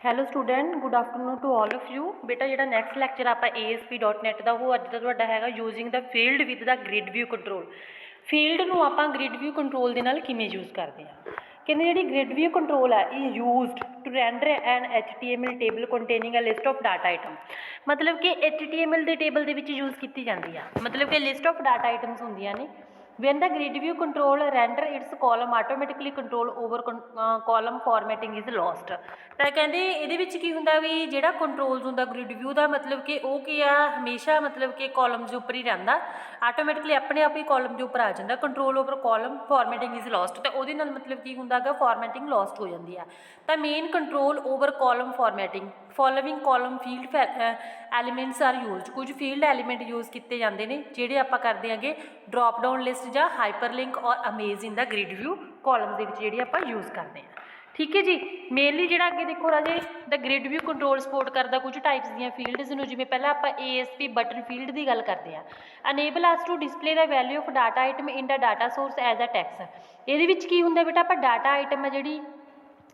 Hello student, good afternoon to all of you. ਬੇਟਾ ਜਿਹੜਾ next lecture ਆਪਾਂ ASP.NET ਦਾ ਉਹ ਅੱਜ ਦਾ ਤੁਹਾਡਾ ਹੈਗਾ using the field with the grid view control. Field ਨੂੰ ਆਪਾਂ ਗ੍ਰਿਡ ਵਿਊ ਕੰਟਰੋਲ ਦੇ ਨਾਲ ਕਿਵੇਂ ਯੂਜ਼ ਕਰਦੇ ਹਾਂ। ਕਹਿੰਦੇ ਜਿਹੜੀ ਗ੍ਰਿਡ ਵਿਊ ਕੰਟਰੋਲ ਹੈ ਇਹ used to render an HTML table containing a list of data item. ਮਤਲਬ ਕਿ HTML ਦੇ ਟੇਬਲ ਦੇ ਵਿੱਚ ਯੂਜ਼ ਕੀਤੀ ਜਾਂਦੀ ਆ। ਮਤਲਬ ਕਿ ਲਿਸਟ ਆਫ ਡਾਟਾ ਆਈਟਮਸ ਹੁੰਦੀਆਂ ਨੇ। when the grid view control render its column automatically control over column formatting is lost। ਤਾਂ ਕਹਿੰਦੇ ਇਹਦੇ ਵਿੱਚ ਕੀ ਹੁੰਦਾ ਵੀ ਜਿਹੜਾ ਕੰਟਰੋਲਸ ਹੁੰਦਾ ਗ੍ਰਿਡ ਵਿਊ ਦਾ ਮਤਲਬ ਕਿ ਉਹ ਕੀ ਆ ਹਮੇਸ਼ਾ ਮਤਲਬ ਕਿ ਕਾਲਮਸ ਦੇ ਉੱਪਰ ਹੀ ਰਹਿੰਦਾ, ਆਟੋਮੈਟਿਕਲੀ ਆਪਣੇ ਆਪ ਹੀ ਕਾਲਮ ਦੇ ਉੱਪਰ ਆ ਜਾਂਦਾ। Control over column formatting is lost, ਤਾਂ ਉਹਦੇ ਨਾਲ ਮਤਲਬ ਕੀ ਹੁੰਦਾ ਹੈਗਾ ਫਾਰਮੈਟਿੰਗ ਲੋਸਟ ਹੋ ਜਾਂਦੀ ਆ। ਤਾਂ main control over column formatting following column field elements are used. ਕੁਝ ਫੀਲਡ ਐਲੀਮੈਂਟ ਯੂਜ਼ ਕੀਤੇ ਜਾਂਦੇ ਨੇ ਜਿਹੜੇ ਆਪਾਂ ਕਰਦੇ ਹਾਂਗੇ ਡਰੋਪ ਡਾਊਨ ਲਿਸਟ ਜਾਂ ਹਾਈਪਰਲਿੰਕ ਔਰ Amaze in the grid view columns ਦੇ ਵਿੱਚ ਜਿਹੜੀ ਆਪਾਂ ਯੂਜ਼ ਕਰਦੇ ਹਾਂ। ਠੀਕ ਹੈ ਜੀ। ਮੇਨਲੀ ਜਿਹੜਾ ਅੱਗੇ ਦੇਖੋ ਰਾਜੇ ਦਾ ਗ੍ਰਿਡ ਵਿਊ ਕੰਟਰੋਲ ਸਪੋਰਟ ਕਰਦਾ ਕੁਝ ਟਾਈਪਸ ਦੀਆਂ ਫੀਲਡਸ ਨੂੰ, ਜਿਵੇਂ ਪਹਿਲਾਂ ਆਪਾਂ ASP ਬਟਨ ਫੀਲਡ ਦੀ ਗੱਲ ਕਰਦੇ ਹਾਂ। Enable us to display the value of data item in the data source as a text. ਇਹਦੇ ਵਿੱਚ ਕੀ ਹੁੰਦਾ ਬੇਟਾ ਆਪਾਂ ਡਾਟਾ ਆਈਟਮ ਹੈ ਜਿਹੜੀ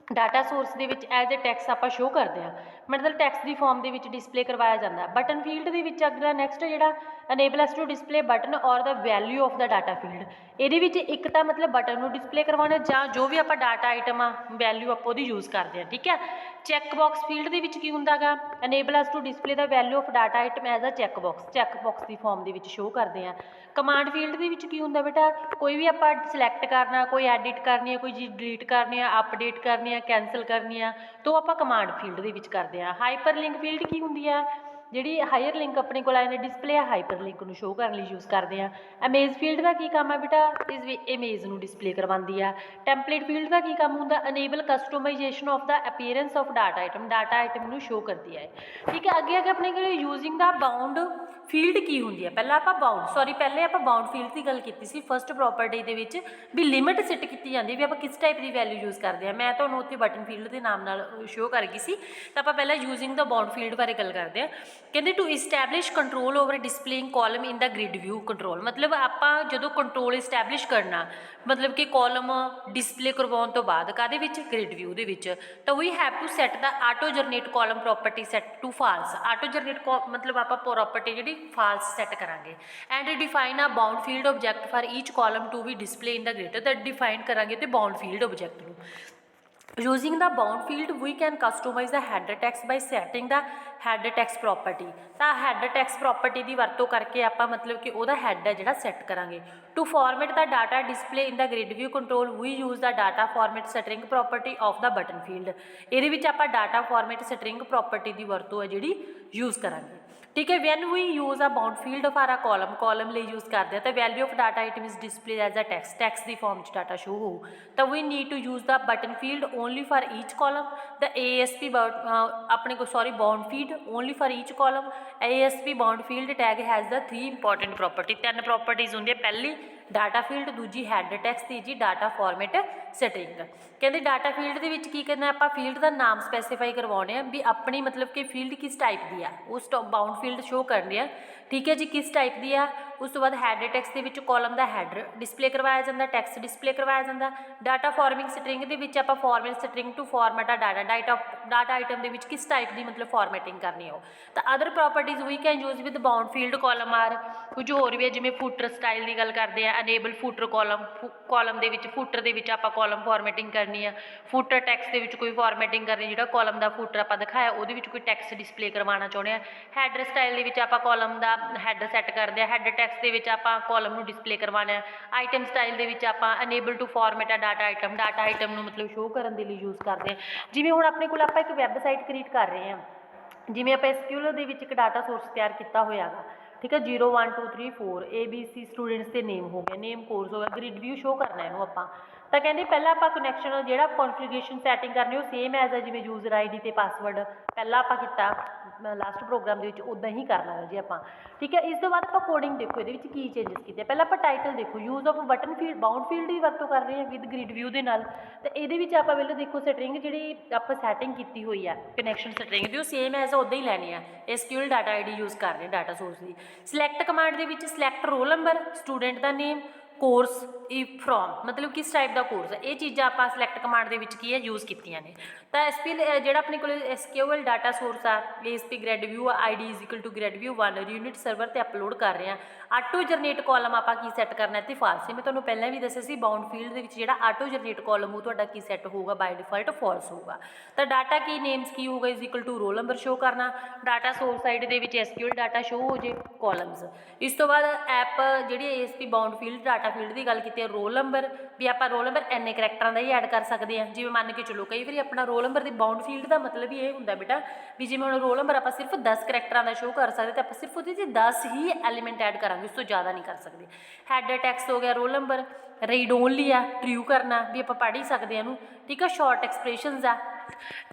ਡਾਟਾ ਸੋਰਸ ਦੇ ਵਿੱਚ ਐਜ਼ ਅ ਟੈਕਸਟ ਆਪਾਂ ਸ਼ੋ ਕਰਦੇ ਹਾਂ, ਮਤਲਬ ਟੈਕਸਟ ਦੀ ਫਾਰਮ ਦੇ ਵਿੱਚ ਡਿਸਪਲੇ ਕਰਵਾਇਆ ਜਾਂਦਾ। ਬਟਨ ਫੀਲਡ ਦੇ ਵਿੱਚ ਅਗਲਾ ਨੈਕਸਟ ਜਿਹੜਾ enable us to display button or the value of the data field. ਇਹਦੇ ਵਿੱਚ ਇੱਕ ਤਾਂ ਮਤਲਬ ਬਟਨ ਨੂੰ ਡਿਸਪਲੇ ਕਰਵਾਉਣਾ ਜਾਂ ਜੋ ਵੀ ਆਪਾਂ ਡਾਟਾ ਆਈਟਮ ਆ ਵੈਲਿਊ ਆਪਾਂ ਉਹਦੀ ਯੂਜ਼ ਕਰਦੇ ਹਾਂ। ਠੀਕ ਹੈ। ਚੈੱਕ ਬਾਕਸ ਫੀਲਡ ਦੇ ਵਿੱਚ ਕੀ ਹੁੰਦਾ ਗਾ enable us to display the value of data item as a check box ਦੀ ਫਾਰਮ ਦੇ ਵਿੱਚ ਸ਼ੋ ਕਰਦੇ ਹਾਂ। ਕਮਾਂਡ ਫੀਲਡ ਦੇ ਵਿੱਚ ਕੀ ਹੁੰਦਾ ਬੇਟਾ ਕੋਈ ਵੀ ਆਪਾਂ ਸਿਲੈਕਟ ਕਰਨਾ, ਕੋਈ ਐਡਿਟ ਕਰਨੀ ਹੈ, ਕੋਈ ਚੀਜ਼ ਡਿਲੀਟ ਕਰਨੀ ਆ, ਅਪਡੇਟ ਕਰਨੀ ਆ, ਕੈਂਸਲ ਕਰਨੀ ਆ, ਤਾਂ ਆਪਾਂ ਕਮਾਂਡ ਫੀਲਡ ਦੇ ਵਿੱਚ ਕਰਦੇ ਹਾਂ। ਹਾਈਪਰ ਲਿੰਕ ਫੀਲਡ ਕੀ ਹੁੰਦੀ ਆ ਜਿਹੜੀ ਹਾਇਰ ਲਿੰਕ ਆਪਣੇ ਕੋਲ ਆਏ ਨੇ ਡਿਸਪਲੇ ਆ ਹਾਈਪਰ ਲਿੰਕ ਨੂੰ ਸ਼ੋ ਕਰਨ ਲਈ ਯੂਜ਼ ਕਰਦੇ ਹਾਂ। ਅਮੇਜ਼ ਫੀਲਡ ਦਾ ਕੀ ਕੰਮ ਹੈ ਬੇਟਾ ਇਸ ਇਮੇਜ ਨੂੰ ਡਿਸਪਲੇ ਕਰਵਾਉਂਦੀ ਆ। ਟੈਂਪਲੇਟ ਫੀਲਡ ਦਾ ਕੀ ਕੰਮ ਹੁੰਦਾ unable customisation of the appearance of data item ਨੂੰ ਸ਼ੋ ਕਰਦੀ ਹੈ। ਠੀਕ ਹੈ। ਅੱਗੇ ਆਪਣੇ ਕੋਲ ਯੂਜ਼ਿੰਗ ਦਾ ਬਾਉਂਡ ਫੀਲਡ ਕੀ ਹੁੰਦੀ ਹੈ। ਪਹਿਲਾਂ ਆਪਾਂ ਪਹਿਲੇ ਆਪਾਂ ਬਾਉਂਡ ਫੀਲਡ ਦੀ ਗੱਲ ਕੀਤੀ ਸੀ ਫਸਟ ਪ੍ਰੋਪਰਟੀ ਦੇ ਵਿੱਚ ਵੀ ਲਿਮਿਟ ਸੈੱਟ ਕੀਤੀ ਜਾਂਦੀ ਵੀ ਆਪਾਂ ਕਿਸ ਟਾਈਪ ਦੀ ਵੈਲਿਊ ਯੂਜ਼ ਕਰਦੇ ਹਾਂ। ਮੈਂ ਤੁਹਾਨੂੰ ਉੱਥੇ ਬਟਨ ਫੀਲਡ ਦੇ ਨਾਮ ਨਾਲ ਸ਼ੋ ਕਰ ਗਈ ਸੀ, ਤਾਂ ਆਪਾਂ ਪਹਿਲਾਂ ਯੂਜ਼ਿੰਗ ਦਾ ਬਾਉਂਡ ਫੀਲਡ ਬਾਰੇ ਗੱਲ ਕਰਦੇ ਹਾਂ। ਕਹਿੰਦੇ to establish control over displaying column in the grid view control. ਮਤਲਬ ਆਪਾਂ ਜਦੋਂ ਕੰਟਰੋਲ ਇਸਟੈਬਲਿਸ਼ ਕਰਨਾ ਮਤਲਬ ਕਿ ਕਾਲਮ ਡਿਸਪਲੇ ਕਰਵਾਉਣ ਤੋਂ ਬਾਅਦ ਕਾਹਦੇ ਵਿੱਚ ਗ੍ਰਿਡ ਵਿਊ ਦੇ ਵਿੱਚ, ਤਾਂ we have to set the auto generate column property set to false. Auto generate ਮਤਲਬ ਆਪਾਂ ਪ੍ਰੋਪਰਟੀ ਜਿਹੜੀ ਫਾਲਸ ਸੈੱਟ ਕਰਾਂਗੇ। And define a bound field object for each column to we display in the grid. ਤਾਂ define ਕਰਾਂਗੇ ਤੇ bound field object ਨੂੰ। Using the bound field we can customize the header text by setting the header text property। ਤਾਂ header text property ਦੀ ਵਰਤੋਂ ਕਰਕੇ ਆਪਾਂ ਮਤਲਬ ਕਿ ਉਹਦਾ ਹੈਡ ਹੈ ਜਿਹੜਾ ਸੈੱਟ ਕਰਾਂਗੇ। To format the data display in the grid view control we use the data format string property of the button field। ਇਹਦੇ ਵਿੱਚ ਆਪਾਂ data format string property ਦੀ ਵਰਤੋਂ ਹੈ ਜਿਹੜੀ ਯੂਜ਼ ਕਰਾਂਗੇ। ਠੀਕ ਹੈ। When we use a bound field for a column ਲਈ ਯੂਜ਼ ਕਰਦੇ ਆ ਤਾਂ value of data item is display as a text ਦੀ ਫਾਰਮ 'ਚ ਡਾਟਾ ਸ਼ੋ ਹੋਊ। ਤਾਂ we need to use the button field only for each column. The ASP ਆਪਣੇ ਕੋਲ bound field only for each column. ASP bound field tag has the 3 important property. 3 properties ਹੁੰਦੀਆਂ। ਪਹਿਲੀ data field, ਦੂਜੀ head text, ਤੀਜੀ data format string. ਕਹਿੰਦੇ data field ਦੇ ਵਿੱਚ ਕੀ ਕਰਨਾ ਆਪਾਂ ਫੀਲਡ ਦਾ ਨਾਮ ਸਪੈਸੀਫਾਈ ਕਰਵਾਉਣੇ ਆ ਵੀ ਆਪਣੀ ਮਤਲਬ ਕਿ ਫੀਲਡ ਕਿਸ ਟਾਈਪ ਦੀ ਆ ਉਸ ਬਾਉਂਡ ਫੀਲਡ ਸ਼ੋ ਕਰਨੀ ਆ। ਠੀਕ ਹੈ ਜੀ, ਕਿਸ ਟਾਈਪ ਦੀ ਆ। ਉਸ ਤੋਂ ਬਾਅਦ ਹੈਡ ਟੈਕਸਟ ਦੇ ਵਿੱਚ ਕਾਲਮ ਦਾ ਹੈਡਰ ਡਿਸਪਲੇ ਕਰਵਾਇਆ ਜਾਂਦਾ, ਟੈਕਸਟ ਡਿਸਪਲੇ ਕਰਵਾਇਆ ਜਾਂਦਾ। ਡਾਟਾ ਫਾਰਮਿੰਗ ਸਟਰਿੰਗ ਦੇ ਵਿੱਚ ਆਪਾਂ ਫਾਰਮੈਟ ਸਟਰਿੰਗ ਟੂ ਫਾਰਮੈਟ ਆ ਡਾਟਾ ਆਈਟਮ ਦੇ ਵਿੱਚ ਕਿਸ ਟਾਈਪ ਦੀ ਮਤਲਬ ਫਾਰਮੈਟਿੰਗ ਕਰਨੀ ਹੋ। ਤਾਂ other properties we can use with bound field column or ਕੁਝ ਹੋਰ ਵੀ ਹੈ, ਜਿਵੇਂ ਫੂਟਰ ਸਟਾਈਲ ਦੀ ਗੱਲ ਕਰਦੇ ਆ ਅਨੇਬਲ ਫੂਟਰ ਕਾਲਮ ਦੇ ਵਿੱਚ ਫੂਟਰ ਦੇ ਵਿੱਚ ਆਪਾਂ ਕਾਲਮ ਫਾਰਮੈਟਿੰਗ ਕਰਨੀ ਆ। ਫੂਟਰ ਟੈਕਸਟ ਦੇ ਵਿੱਚ ਕੋਈ ਫਾਰਮੈਟਿੰਗ ਕਰਨੀ, ਜਿਹੜਾ ਕਾਲਮ ਦਾ ਫੂਟਰ ਆਪਾਂ ਦਿਖਾਇਆ ਉਹਦੇ ਵਿੱਚ ਕੋਈ ਟੈਕਸਟ ਡਿਸਪਲੇ ਕਰਵਾਉਣਾ ਚਾਹੁੰਦੇ ਆ। ਹੈਡਰ ਸਟਾਈਲ ਦੇ ਵਿੱਚ ਆਪਾਂ ਕਾਲਮ ਦਾ ਹੈਡਰ ਸੈੱਟ ਕਰਦੇ ਆ। ਹੈਡਰ ਟੈਕਸਟ ਦੇ ਵਿੱਚ ਆਪਾਂ ਕਾਲਮ ਨੂੰ ਡਿਸਪਲੇ ਕਰਵਾਉਣਾ ਹੈ। ਆਈਟਮ ਸਟਾਈਲ ਦੇ ਵਿੱਚ ਆਪਾਂ ਅਨੇਬਲ ਟੂ ਫਾਰਮੈਟ ਆ ਡਾਟਾ ਆਈਟਮ ਨੂੰ ਮਤਲਬ ਸ਼ੋ ਕਰਨ ਦੇ ਲਈ ਯੂਜ਼ ਕਰਦੇ ਹਾਂ। ਜਿਵੇਂ ਹੁਣ ਆਪਣੇ ਕੋਲ ਆਪਾਂ ਇੱਕ ਵੈਬਸਾਈਟ ਕ੍ਰੀਏਟ ਕਰ ਰਹੇ ਹਾਂ, ਜਿਵੇਂ ਆਪਾਂ SQL ਦੇ ਵਿੱਚ ਇੱਕ ਡਾਟਾ ਸੋਰਸ ਤਿਆਰ ਕੀਤਾ ਹੋਇਆ ਗਾ। ਠੀਕ ਹੈ। 0 1 2 3 4 ABC ਸਟੂਡੈਂਟਸ ਦੇ ਨੇਮ ਹੋ ਗਿਆ, ਨੇਮ ਕੋਰਸ ਹੋ ਗਿਆ, ਗ੍ਰਿਡ ਵਿਊ ਸ਼ੋ ਕਰਨਾ ਇਹਨੂੰ ਆਪਾਂ। ਤਾਂ ਕਹਿੰਦੇ ਪਹਿਲਾਂ ਆਪਾਂ ਕਨੈਕਸ਼ਨ ਜਿਹੜਾ ਕੌਨਫੀਗਰੇਸ਼ਨ ਸੈਟਿੰਗ ਕਰਨੀ ਉਹ ਸੇਮ ਐਜ਼ ਆ ਜਿਵੇਂ ਯੂਜ਼ਰ ID ਅਤੇ ਪਾਸਵਰਡ ਪਹਿਲਾਂ ਆਪਾਂ ਕੀਤਾ ਲਾਸਟ ਪ੍ਰੋਗਰਾਮ ਦੇ ਵਿੱਚ ਉੱਦਾਂ ਹੀ ਕਰਨਾ ਹੈ ਜੀ ਆਪਾਂ। ਠੀਕ ਹੈ। ਇਸ ਤੋਂ ਬਾਅਦ ਆਪਾਂ ਕੋਡਿੰਗ ਦੇਖੋ ਇਹਦੇ ਵਿੱਚ ਕੀ ਚੇਂਜਸ ਕੀਤੇ। ਪਹਿਲਾਂ ਆਪਾਂ ਟਾਈਟਲ ਦੇਖੋ use of button field bound field ਦੀ ਵਰਤੋਂ ਕਰ ਰਹੇ ਹਾਂ ਵਿਦ ਗ੍ਰਿਡ ਵਿਊ ਦੇ ਨਾਲ। ਤਾਂ ਇਹਦੇ ਵਿੱਚ ਆਪਾਂ ਪਹਿਲਾਂ ਦੇਖੋ ਸਟਰਿੰਗ ਜਿਹੜੀ ਆਪਾਂ ਸੈਟਿੰਗ ਕੀਤੀ ਹੋਈ ਆ ਕਨੈਕਸ਼ਨ ਸਟਰਿੰਗ ਦੀ ਉਹ ਸੇਮ ਐਜ਼ ਉੱਦਾਂ ਹੀ ਲੈਣੀ ਆ। SQL ਡਾਟਾ ID ਯੂਜ਼ ਕਰ ਰਹੇ ਡਾਟਾ ਸੋਰਸ ਦੀ। ਸਿਲੈਕਟ ਕਮਾਂਡ ਦੇ ਵਿੱਚ select roll number, student the name, course from मतलब किस टाइप का कोर्स है, ये चीज़ा आप सिलेक्ट कमांड के विच की है यूज़ कीतियां ने। तो SQL जो अपने को SQL डाटा सोर्स आ ASP grid view ID is equal to grid view 1 unit server पर अपलोड कर रहे हैं। आटो जनरेट कॉलम आप की सैट करना इतने फॉल्स है, मैं तुम्हें पहले भी दसिया बाउंड फील्ड के जो आटो जनरेट कॉलम वो तुहाडा की सैट होगा बाय डिफॉल्ट फॉल्स होगा। तो डाटा की नेम्स की होगा is equal to roll number show करना, डाटा सोर्स साइड के SQL डाटा शो हो जाए कॉलम्स। इस तो बाद ऐप जी ASP bound field data field की गल की रोल नंबर भी आप रोल नंबर इन्ने करैक्टरां का ही ऐड कर सकते हैं। जिवें मान के चलो कई बार अपना रोल नंबर की बाउंड फील्ड का मतलब ही ये होंगे बेटा भी जिवें हुण रोल नंबर आप सिर्फ 10 करैक्टरां का शो कर सकते तो आप सिर्फ वो 10 ही एलीमेंट ऐड करांगे, उस तो ज़्यादा नहीं कर सकते। हैड टैक्स्ट हो गया रोल नंबर, रीड ओनली आ ट्रू करना भी आप पढ़ ही सकते हैं, ठीक है। शॉर्ट एक्सप्रैशनस आ।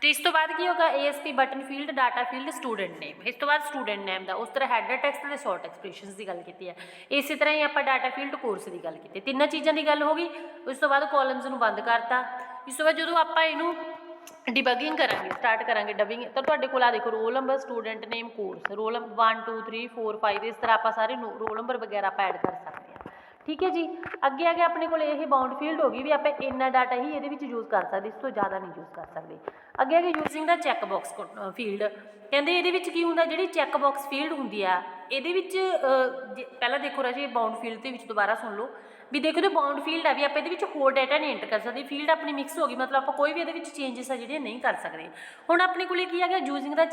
तो इस तो बाद की होगा ASP button field data field student name, इस तो बाद स्टूडेंट नेम का उस तरह हैडर टैक्स्ट के शॉर्ट एक्सप्रैशनस की गल की है। इस तरह ही आप डाटा फील्ड कोर्स की गल की, तीनों चीज़ों की गल होगी। उस तो बाद कॉलम्स नूं बंद करता। इस तो बाद जो आप इनू डिबगिंग करांगे स्टार्ट करांगे डबिंग तो तुहाडे कोल आ देखो roll number student name course roll 1 2 3 4 5 इस तरह आप सारे रोल नंबर वगैरह आप ऐड कर सकते हैं, ठीक है जी। अगे आगे अपने को यह बाउंड फील्ड होगी भी आप इन्ना डाटा ही ये यूज़ कर सकते, इस तो ज़्यादा नहीं यूज़ कर सकते। अगे आगे using the check box field कहते ये जी होंगे जी चैक बॉक्स फील्ड होंगी आ ये पहला देखो राजे बाउंड फील्ड के दोबारा सुन लो भी देखो तो बाउंड फील्ड है भी आप ये होर डाटा नहीं एंटर कर सकते, फील्ड अपनी मिक्स होगी मतलब आप कोई भी ये चेंजिस है जी नहीं कर सकते। हुण अपने को की है using the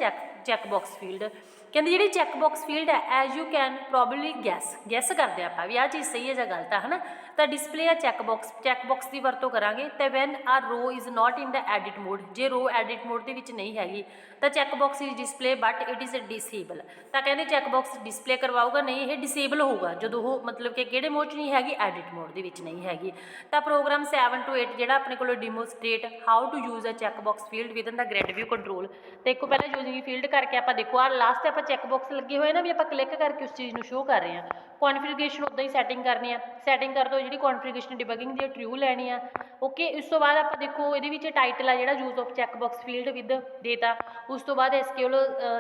check box field कहते जी चैक बॉक्स फील्ड है as you can probably guess करते हैं आप भी आ चीज़ सही है या गलत है ना। तो डिस्पले है चैक बॉक्स की वरतों करांगे तो when a row is not in the edit mode, जे रो एडिट मोड के नहीं हैगी तो check box is display but it is disable. तो कहते चैक बॉक्स डिस्पले करवाऊगा नहीं ये डिसेबल होगा जो वो मतलब कि किहड़े मोड च नहीं हैगी एडिट मोड के नहीं हैगी। तो प्रोग्राम 7 to 8 जो अपने को demonstrate how to use a check box field within the grid view control. तो एक पहले यूजिंग फील्ड करके आप देखो आ लास्ट आप चैक बॉक्स लगे हुए ना भी आप क्लिक करके उस चीज़ को शो कर रहे हैं। कॉन्फिगरेशन उदा ही सैटिंग करनी है, सैटिंग कर दो जी कॉन्फिगरेशन डिबगिंग की ट्रू लैनी है ओके। उस तो बाद आप देखो ये टाइटल है जो use of check box field with data. उस तो बाद SQL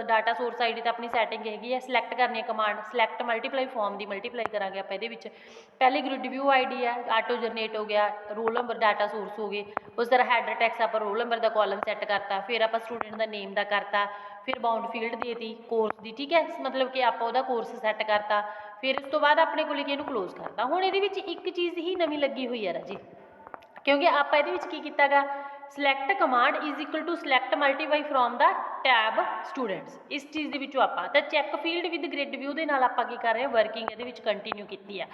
डाटा सोर्स ID तो अपनी सैटिंग हैगी है, सिलेक्ट करनी है कमांड सिलेक्ट मल्टीप्लाई फॉर्म की मल्टीप्लाई करांगे आप ये पहले ग्रिड व्यू ID है आटो जनरेट हो गया, रोल नंबर डाटा सोर्स हो गए, उस तरह हैडर टैक्स आप रोल नंबर का कॉलम सैट करता, फिर आप स्टूडेंट का नेम का करता, फिर बाउंड फील्ड दी थी कोर्स की, ठीक है मतलब कि आप कोर्स सैट करता, फिर उस तो बाद अपने को लिखे क्लोज करता। हुण ये एक चीज़ ही नवी लगी हुई है राजी क्योंकि आप ये किया गा select command is equal to select multiply from the tab students इस चीज़ के आप check field with grid view के आप कर रहे हैं वर्किंग ये कंटीन्यू की है।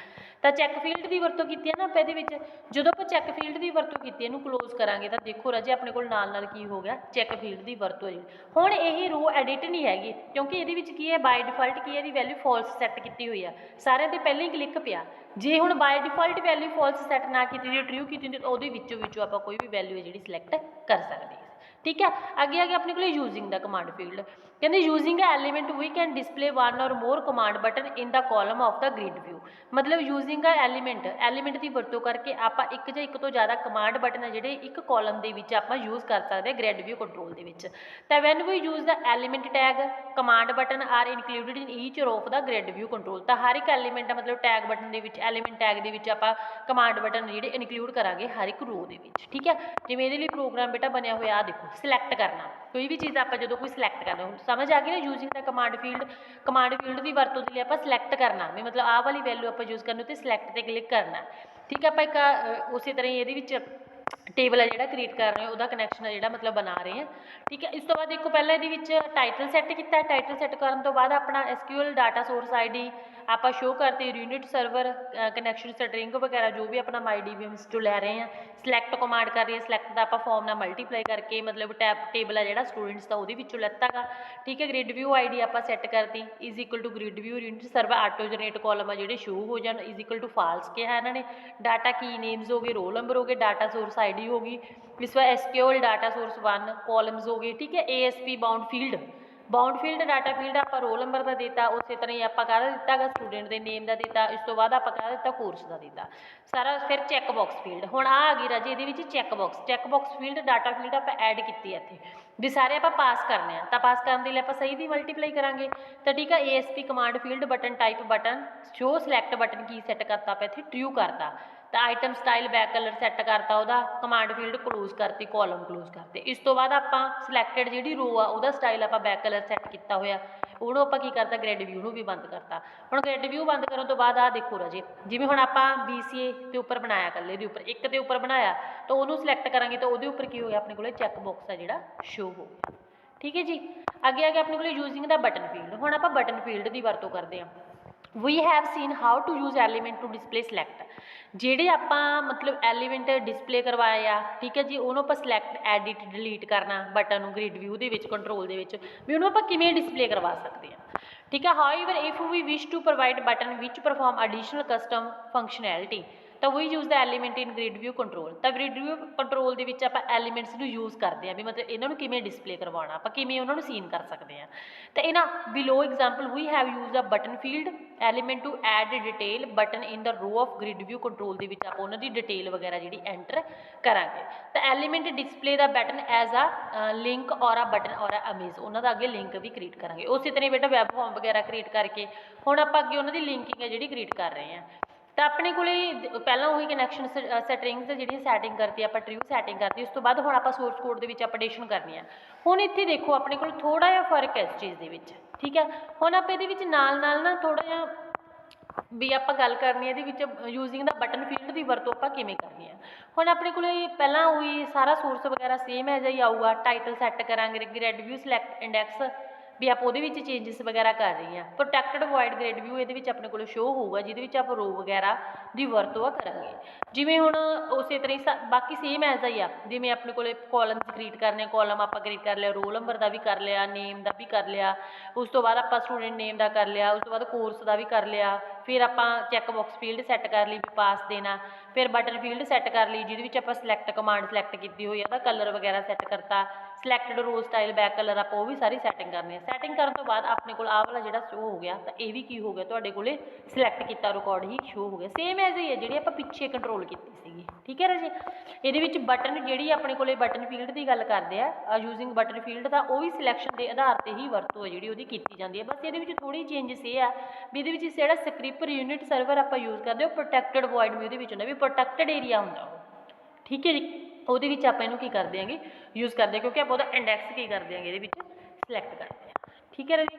तो चैक फील्ड की वरतों की है ना आप जो आप चैक फील्ड की वरतों की क्लोज करांगे तो देखो राजे अपने को नाल की हो गया चैक फील्ड की वरतों जी। हुण यही रो एडिट नहीं हैगी क्योंकि ये की है बाय डिफॉल्ट की है वैल्यू फॉल्स सैट की हुई है, सारे तो पहले ही क्लिक पिया जे हुण by default value false set ना की ट्रू की तो आप कोई भी वैल्यू है जी सिलेक्ट कर सकते हैं, ठीक है। आगे आगे अपने को यूजिंग द कमांड फील्ड कहते using element we can display one or more command button in the column of the grid view मतलब यूजिंग एलीमेंट की वरतों करके आप एक या एक तो ज़्यादा कमांड बटन है जोड़े एक कॉलम के आप यूज़ कर सकते हैं ग्रिड व्यू कंट्रोल के। तो when we use the element tag command button are included in each row of the grid view control. तो हर एक एलीमेंट मतलब टैग बटन के एलीमेंट टैग के आप कमांड बटन जोड़े इनकलूड करांगे हर एक रो के, ठीक है। जिवें ये प्रोग्राम बेटा बनया हुआ आ देखो सिलेक्ट करना कोई भी चीज़ आप जो कोई सिलेक्ट करना समझ आ गई ना यूजिंग द कमांड फील्ड की वरतों के लिए आप सिलेक्ट करना भी मतलब आ वाली वैल्यू आप यूज़ करनी तो सिलेक्ट पर क्लिक करना, ठीक है। आप एक उस तरह ये टेबल है जो क्रिएट कर रहे हैं वह कनैक्शन है जो मतलब बना रहे हैं, ठीक है। इस तो बाद देखो पहले ये टाइटल सैट किया, टाइटल सैट करने तो बाद अपना SQL डाटा सोर्स ID आप शो करते यूनिट सर्वर कनैक्शन स्ट्रिंग वगैरह जो भी अपना MyDBM जो लै रहे हैं सिलेक्ट कमांड कर रही है सिलेक्ट का आप फॉर्म ना मल्टीप्लाई करके मतलब टेबल है जो स्टूडेंट्स का वो लैता गा, ठीक है। ग्रिड व्यू ID आप सैट करती is equal to grid view unit server auto generate column है जो शो हो जाए इज इक्वल टू फॉल्स किया इन्होंने, डाटा की नेम्स हो गए रोल नंबर हो गए डाटा सोर्स ID होगी, इस बार SQL डाटा सोर्स 1 कॉलम्स हो गए, ठीक है। ASP bound field bound field data field ਆਪਾਂ ਰੋਲ ਨੰਬਰ ਦਾ ਦਿੱਤਾ, ਉਸੇ ਤਰ੍ਹਾਂ ਹੀ ਆਪਾਂ ਕਾਹਦਾ ਦਿੱਤਾ ਗਾ ਸਟੂਡੈਂਟ ਦੇ ਨੇਮ ਦਾ ਦਿੱਤਾ, ਇਸ ਤੋਂ ਬਾਅਦ ਆਪਾਂ ਕਾਹਦਾ ਦਿੱਤਾ ਕੋਰਸ ਦਾ ਦਿੱਤਾ ਸਾਰਾ। ਫਿਰ ਚੈੱਕ ਬਾਕਸ ਫੀਲਡ, ਹੁਣ ਆ ਗਈ ਰਾਜੇ ਇਹਦੇ ਵਿੱਚ check box field data field ਆਪਾਂ ਐਡ ਕੀਤੀ ਇੱਥੇ ਵੀ ਸਾਰੇ ਆਪਾਂ ਪਾਸ ਕਰਨੇ ਆ, ਤਾਂ ਪਾਸ ਕਰਨ ਦੇ ਲਈ ਆਪਾਂ ਸਹੀ ਦੀ ਮਲਟੀਪਲਾਈ ਕਰਾਂਗੇ। ਤਾਂ ਠੀਕ ਆ, ASP command field button type button show select button ਕੀ ਸੈੱਟ ਕਰਤਾ ਆਪਾਂ ਇੱਥੇ ਟਰੂ ਕਰਤਾ, ਤਾਂ item style back color set ਕਰਤਾ ਉਹਦਾ, ਕਮਾਂਡ ਫੀਲਡ ਕਲੋਜ਼ ਕਰਤੀ, ਕਾਲਮ ਕਲੋਜ਼ ਕਰਤੇ। ਇਸ ਤੋਂ ਬਾਅਦ ਆਪਾਂ ਸਿਲੈਕਟਡ ਜਿਹੜੀ ਰੋ ਆ ਉਹਦਾ ਸਟਾਈਲ ਆਪਾਂ ਬੈਕ ਕਲਰ ਸੈੱਟ ਕੀਤਾ ਹੋਇਆ, ਉਹਨੂੰ ਆਪਾਂ ਕੀ ਕਰਤਾ ਗ੍ਰਿਡ ਵਿਊ ਨੂੰ ਵੀ ਬੰਦ ਕਰਤਾ। ਹੁਣ ਗ੍ਰਿਡ ਵਿਊ ਬੰਦ ਕਰਨ ਤੋਂ ਬਾਅਦ ਆਹ ਦੇਖੋ ਰਾਜੇ, ਜਿਵੇਂ ਹੁਣ ਆਪਾਂ BCA ਦੇ ਉੱਪਰ ਬਣਾਇਆ ਇਕੱਲੇ ਦੇ ਉੱਪਰ ਇੱਕ ਦੇ ਉੱਪਰ ਬਣਾਇਆ, ਤਾਂ ਉਹਨੂੰ ਸਿਲੈਕਟ ਕਰਾਂਗੇ ਤਾਂ ਉਹਦੇ ਉੱਪਰ ਕੀ ਹੋ ਗਿਆ ਆਪਣੇ ਕੋਲ ਚੈੱਕ ਬਾਕਸ ਆ ਜਿਹੜਾ ਸ਼ੋ ਹੋ ਗਿਆ। ਠੀਕ ਹੈ ਜੀ, ਅੱਗੇ ਆ ਗਿਆ ਆਪਣੇ ਕੋਲ ਯੂਜ਼ਿੰਗ ਦਾ ਬਟਨ ਫੀਲਡ। ਹੁਣ ਆਪਾਂ ਬਟਨ ਫੀਲਡ ਦੀ ਵਰਤੋਂ ਕਰਦੇ ਹਾਂ। We have seen how to use element to display select, ਜਿਹੜੇ ਆਪਾਂ ਮਤਲਬ ਐਲੀਮੈਂਟ ਡਿਸਪਲੇ ਕਰਵਾਏ ਆ, ਠੀਕ ਹੈ ਜੀ, ਉਹਨੂੰ ਆਪਾਂ ਸਿਲੈਕਟ ਐਡਿਟ ਡਿਲੀਟ ਕਰਨਾ ਬਟਨ ਨੂੰ ਗ੍ਰਿਡ ਵਿਊ ਦੇ ਵਿੱਚ ਕੰਟਰੋਲ ਦੇ ਵਿੱਚ ਵੀ ਉਹਨੂੰ ਆਪਾਂ ਕਿਵੇਂ ਡਿਸਪਲੇ ਕਰਵਾ ਸਕਦੇ ਹਾਂ। ਠੀਕ ਹੈ, however if we wish to provide button which perform additional custom functionality ਤਾਂ we use the element in grid view control, ਤਾਂ ਗ੍ਰਿਡ ਵਿਊ ਕੰਟਰੋਲ ਦੇ ਵਿੱਚ ਆਪਾਂ ਐਲੀਮੈਂਟਸ ਨੂੰ ਯੂਜ਼ ਕਰਦੇ ਹਾਂ ਵੀ ਮਤਲਬ ਇਹਨਾਂ ਨੂੰ ਕਿਵੇਂ ਡਿਸਪਲੇ ਕਰਵਾਉਣਾ, ਆਪਾਂ ਕਿਵੇਂ ਉਹਨਾਂ ਨੂੰ ਸੀਨ ਕਰ ਸਕਦੇ ਹਾਂ। ਤਾਂ ਇਹਨਾਂ below example we have use the button field element to add detail button in the row of grid view control ਦੇ ਵਿੱਚ ਆਪਾਂ ਉਹਨਾਂ ਦੀ ਡਿਟੇਲ ਵਗੈਰਾ ਜਿਹੜੀ ਐਂਟਰ ਕਰਾਂਗੇ। ਤਾਂ element display the button as a link ਔਰ ਆ ਬਟਨ ਔਰ ਆ ਇਮੇਜ, ਉਹਨਾਂ ਦਾ ਅੱਗੇ ਲਿੰਕ ਵੀ ਕ੍ਰੀਏਟ ਕਰਾਂਗੇ। ਉਸੇ ਤਰ੍ਹਾਂ ਬੇਟਾ ਵੈਬ ਫਾਰਮ ਵਗੈਰਾ ਕ੍ਰੀਏਟ ਕਰਕੇ ਹੁਣ ਆਪਾਂ ਅੱਗੇ ਉਹਨਾਂ ਦੀ ਲਿੰਕਿੰਗ ਹੈ ਜਿਹੜੀ ਕ੍ਰੀਏਟ ਕਰ ਰਹੇ ਹਾਂ। ਤਾਂ ਆਪਣੇ ਕੋਲੇ ਪਹਿਲਾਂ ਉਹੀ ਕਨੈਕਸ਼ਨ ਸਟਰਿੰਗਸ ਜਿਹੜੀਆਂ ਸੈਟਿੰਗ ਕਰਤੀ ਆਪਾਂ ਟਰੂ ਸੈਟਿੰਗ ਕਰਤੀ, ਉਸ ਤੋਂ ਬਾਅਦ ਹੁਣ ਆਪਾਂ ਸੋਰਸ ਕੋਡ ਦੇ ਵਿੱਚ ਅਪਡੇਸ਼ਨ ਕਰਨੀ ਆ। ਹੁਣ ਇੱਥੇ ਦੇਖੋ ਆਪਣੇ ਕੋਲ ਥੋੜ੍ਹਾ ਜਿਹਾ ਫਰਕ ਹੈ ਇਸ ਚੀਜ਼ ਦੇ ਵਿੱਚ, ਠੀਕ ਹੈ। ਹੁਣ ਆਪਾਂ ਇਹਦੇ ਵਿੱਚ ਨਾਲ ਨਾ ਥੋੜ੍ਹਾ ਜਿਹਾ ਵੀ ਆਪਾਂ ਗੱਲ ਕਰਨੀ ਹੈ ਇਹਦੇ ਵਿੱਚ ਯੂਜ਼ਿੰਗ ਦਾ ਬਟਨ ਫੀਲਡ ਦੀ ਵਰਤੋਂ ਆਪਾਂ ਕਿਵੇਂ ਕਰਨੀ ਹੈ। ਹੁਣ ਆਪਣੇ ਕੋਲੇ ਪਹਿਲਾਂ ਉਹੀ ਸਾਰਾ ਸੋਰਸ ਵਗੈਰਾ ਸੇਮ ਐਜ ਹੀ ਆਊਗਾ, ਟਾਈਟਲ ਸੈੱਟ ਕਰਾਂਗੇ, ਗ੍ਰਿਡ ਵਿਊ ਸਿਲੈਕਟ ਇੰਡੈਕਸ ਵੀ ਆਪਾਂ ਉਹਦੇ ਵਿੱਚ ਚੇਂਜਸ ਵਗੈਰਾ ਕਰ ਰਹੇ ਹਾਂ। ਪ੍ਰੋਟੈਕਟਡ ਵੋਇਡ ਗ੍ਰਿਡ ਵਿਊ ਇਹਦੇ ਵਿੱਚ ਆਪਣੇ ਕੋਲ ਸ਼ੋ ਹੋਊਗਾ ਜਿਹਦੇ ਵਿੱਚ ਆਪਾਂ ਰੋ ਵਗੈਰਾ ਦੀ ਵਰਤੋਂ ਕਰਾਂਗੇ। ਜਿਵੇਂ ਹੁਣ ਉਸੇ ਤਰ੍ਹਾਂ ਹੀ ਬਾਕੀ ਸੇਮ ਐਜ਼ ਹੀ ਆ, ਜਿਵੇਂ ਆਪਣੇ ਕੋਲੇ ਕਾਲਮਸ ਕ੍ਰੀਏਟ ਕਰਨੇ, ਕਾਲਮ ਆਪਾਂ ਕ੍ਰੀਏਟ ਕਰ ਲਿਆ, ਰੋਲ ਨੰਬਰ ਦਾ ਵੀ ਕਰ ਲਿਆ, ਨੇਮ ਦਾ ਵੀ ਕਰ ਲਿਆ, ਉਸ ਤੋਂ ਬਾਅਦ ਆਪਾਂ ਸਟੂਡੈਂਟ ਨੇਮ ਦਾ ਕਰ ਲਿਆ, ਉਸ ਤੋਂ ਬਾਅਦ ਕੋਰਸ ਦਾ ਵੀ ਕਰ ਲਿਆ, ਫਿਰ ਆਪਾਂ ਚੈੱਕ ਬਾਕਸ ਫੀਲਡ ਸੈੱਟ ਕਰ ਲਈ ਵੀ ਪਾਸ ਦੇਣਾ, ਫਿਰ ਬਟਨ ਫੀਲਡ ਸੈੱਟ ਕਰ ਲਈ ਜਿਹਦੇ ਵਿੱਚ ਆਪਾਂ ਸਿਲੈਕਟ ਕਮਾਂਡ ਸਿਲੈਕਟ ਕੀਤੀ ਹੋਈ ਆ, ਉਹਦਾ ਕਲਰ ਵਗੈਰਾ ਸੈੱਟ ਕਰਤਾ, ਸਿਲੈਕਟਡ ਰੋ ਸਟਾਈਲ ਬੈਕ ਕਲਰ ਆਪਾਂ ਉਹ ਵੀ ਸਾਰੀ ਸੈਟਿੰਗ ਕਰਨੀ ਹੈ। ਸੈਟਿੰਗ ਕਰਨ ਤੋਂ ਬਾਅਦ ਆਪਣੇ ਕੋਲ ਆਹ ਵਾਲਾ ਜਿਹੜਾ ਸ਼ੋ ਹੋ ਗਿਆ, ਤਾਂ ਇਹ ਵੀ ਕੀ ਹੋ ਗਿਆ ਤੁਹਾਡੇ ਕੋਲੇ ਸਿਲੈਕਟ ਕੀਤਾ ਰਿਕਾਰਡ ਹੀ ਸ਼ੋ ਹੋ ਗਿਆ, ਸੇਮ ਐਜ਼ ਹੀ ਹੈ ਜਿਹੜੀ ਆਪਾਂ ਪਿੱਛੇ ਕੰਟਰੋਲ ਕੀਤੀ ਸੀਗੀ। ਠੀਕ ਹੈ ਰਾਜੇ, ਇਹਦੇ ਵਿੱਚ ਬਟਨ ਜਿਹੜੀ ਆਪਣੇ ਕੋਲੇ ਬਟਨ ਫੀਲਡ ਦੀ ਗੱਲ ਕਰਦੇ ਆ ਯੂਜ਼ਿੰਗ ਬਟਨ ਫੀਲਡ ਦਾ, ਉਹ ਵੀ ਸਿਲੈਕਸ਼ਨ ਦੇ ਆਧਾਰ ਤੇ ਹੀ ਵਰਤੋਂ ਹੈ ਜਿਹੜੀ ਉਹਦੀ ਕੀਤੀ ਜਾਂਦੀ ਹੈ। ਬਸ ਇਹਦੇ ਵਿੱਚ ਥੋੜ੍ਹੀ ਚੇਂਜਸ ਇਹ ਆ ਵੀ ਇਹਦੇ ਵਿੱਚ ਜਿਹੜਾ ਸਕ੍ਰਿਪਟ ਯੂਨਿਟ ਸਰਵਰ ਆਪਾਂ ਯੂਜ਼ ਕਰਦੇ ਉਹ ਪ੍ਰੋਟੈਕਟਡ ਵੋਇਡ ਵੀ ਉਹਦੇ ਵਿੱਚ ਹੁੰਦਾ ਵੀ ਪ੍ਰੋਟੈਕਟਡ ਏਰੀਆ ਹੁੰਦਾ ਉਹ, ਠੀਕ ਹੈ ਜੀ। ਉਹਦੇ ਵਿੱਚ ਆਪਾਂ ਇਹਨੂੰ ਕੀ ਕਰ ਦਿਆਂਗੇ ਯੂਜ਼ ਕਰਦੇ ਹਾਂ, ਕਿਉਂਕਿ ਆਪਾਂ ਉਹਦਾ ਇੰਡੈਕਸ ਕੀ ਕਰ ਦਿਆਂਗੇ ਇਹਦੇ ਵਿੱਚ ਸਿਲੈਕਟ ਕਰਦੇ ਹਾਂ। ਠੀਕ ਹੈ ਰਾਜੇ,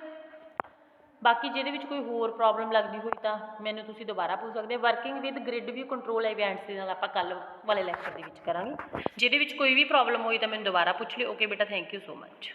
ਬਾਕੀ ਜਿਹਦੇ ਵਿੱਚ ਕੋਈ ਹੋਰ ਪ੍ਰੋਬਲਮ ਲੱਗਦੀ ਹੋਈ ਤਾਂ ਮੈਨੂੰ ਤੁਸੀਂ ਦੁਬਾਰਾ ਪੁੱਛ ਸਕਦੇ ਹੋ। Working with grid view control events ਦੇ ਨਾਲ ਆਪਾਂ ਕੱਲ੍ਹ ਵਾਲੇ ਲੈਕਚਰ ਦੇ ਵਿੱਚ ਕਰਾਂਗੇ। ਜਿਹਦੇ ਵਿੱਚ ਕੋਈ ਵੀ ਪ੍ਰੋਬਲਮ ਹੋਈ ਤਾਂ ਮੈਨੂੰ ਦੁਬਾਰਾ ਪੁੱਛ ਲਿਓ। ਓਕੇ ਬੇਟਾ, ਥੈਂਕ ਯੂ ਸੋ ਮਚ।